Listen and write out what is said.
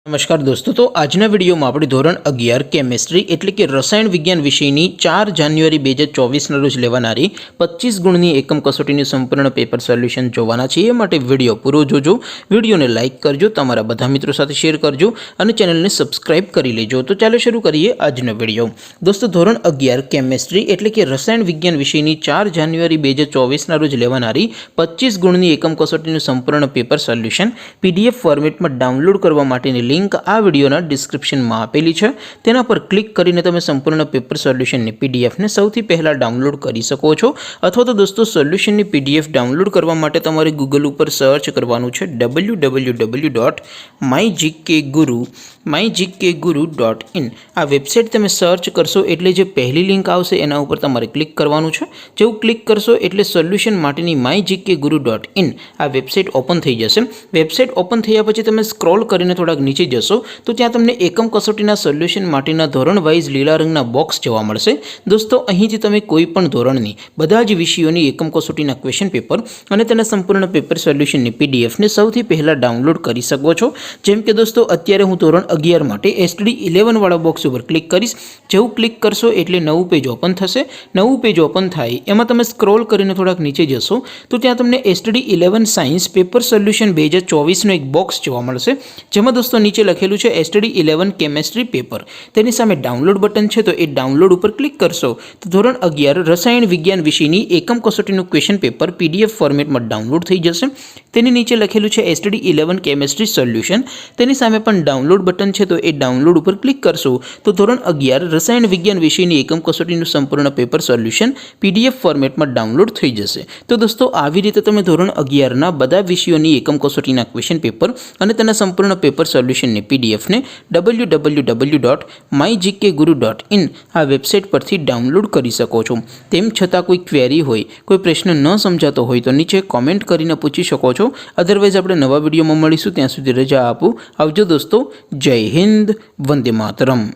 नमस्कार दोस्तों। तो आजना विडियो में આપણે ધોરણ 11 કેમેસ્ટ્રી એટલે કે રસાયણ વિજ્ઞાન વિષયની 4 જાન્યુઆરી 2024 ના રોજ લેવાનારી 25 ગુણની એકમ કસોટીનું સંપૂર્ણ પેપર સોલ્યુશન જોવાના છે। એ માટે વિડિયો પૂરો જોજો, વિડિયોને લાઈક કરજો, તમારા બધા મિત્રો સાથે શેર કરજો અને ચેનલને સબસ્ક્રાઇબ કરી લેજો। તો ચાલો શરૂ કરીએ આજનો વિડિયો। દોસ્તો ધોરણ 11 કેમેસ્ટ્રી એટલે કે રસાયણ વિજ્ઞાન વિષયની 4 જાન્યુઆરી 2024 ના રોજ લેવાનારી 25 ગુણની એકમ કસોટીનું સંપૂર્ણ પેપર સોલ્યુશન PDF ફોર્મેટમાં ડાઉનલોડ કરવા માટેની लिंक आ वीडियोना डिस्क्रिप्शन में आपेली है। तेना पर क्लिक करीने तमे संपूर्ण पेपर सोल्यूशन ने PDF ने सौथी पहला डाउनलॉड करी सको छो। अथवा तो दोस्तों सोल्यूशन ने PDF डाउनलॉड करवा माटे तमारे गूगल पर सर्च करवानुं छे www.mygkguru.in। आ वेबसाइट तमे सर्च करशो एटले जे पहली लिंक आवशे एना उपर तमारे क्लिक करवानुं छे। जेवुं क्लिक करशो एटले सोल्यूशन माटेनी mygkguru.in आ वेबसाइट ओपन थई जशे। वेबसाइट ओपन थया पछी तमे स्क्रॉल करीने थोड़ा नीचे जशो तो त्यां तमने एकम कसोटीना सोल्यूशन माटेना धोरण वाइज लीला रंगना बॉक्स जोवा मळशे। दोस्तों અહીંથી તમે કોઈ પણ ધોરણની બધા જ વિષયોની એકમ કસોટીના ક્વેશ્ચન પેપર અને તેના સંપૂર્ણ પેપર સોલ્યુશનની PDF ને સૌથી પહેલા ડાઉનલોડ કરી શકો છો। જેમ કે દોસ્તો અત્યારે હું ધોરણ 11 માટે STD 11 વાળા બોક્સ ઉપર ક્લિક કરીશ। જેવું ક્લિક કરશો એટલે નવું પેજ ઓપન થશે। નવું પેજ ઓપન થાય એમાં તમે સ્ક્રોલ કરીને થોડાક નીચે જશો તો ત્યાં તમને STD 11 સાયન્સ પેપર સોલ્યુશન 2024 નો એક બોક્સ જોવા મળશે। જેમાં દોસ્તો नीचे लखेलू है STD 11 केमेस्ट्री पेपर। तेनी सामे डाउनलॉड बटन है तो ये डाउनलॉड पर क्लिक करशो तो धोरण 11 रसायण विज्ञान विषयनी एकम कसोटीनुं क्वेश्चन पेपर PDF फॉर्मेट में डाउनलॉड थई जशे। तेनी नीचे लखेलू है STD 11 केमेस्ट्री सोल्यूशन। तेनी सामे पण डाउनलॉड बटन है तो ये डाउनलॉड पर क्लिक करशो तो धोरण 11 रसायण विज्ञान विषयनी एकम कसोटीनुं संपूर्ण पेपर सोल्यूशन PDF फॉर्मेट में डाउनलॉड थई जशे। तो दोस्तों आवी रीते तमे धोरण 11 ना बधा विषयोनी एकम कसोटीना क्वेश्चन पेपर अने तेना संपूर्ण पेपर सोल्यूशन ने PDF ने www.mygkguru.in आ वेबसाइट पर थी डाउनलॉड करी सको छो। तेम छतां कोई क्वेरी होय, कोई प्रश्न न समजातो होय तो नीचे कॉमेंट करीने पूछी शको छो। अदरवाइज आपणे नवा विडियो में मळीशुं, त्यां सुधी रजा आपो। आवजो दोस्तों। जय हिंद, वंदे मातरम।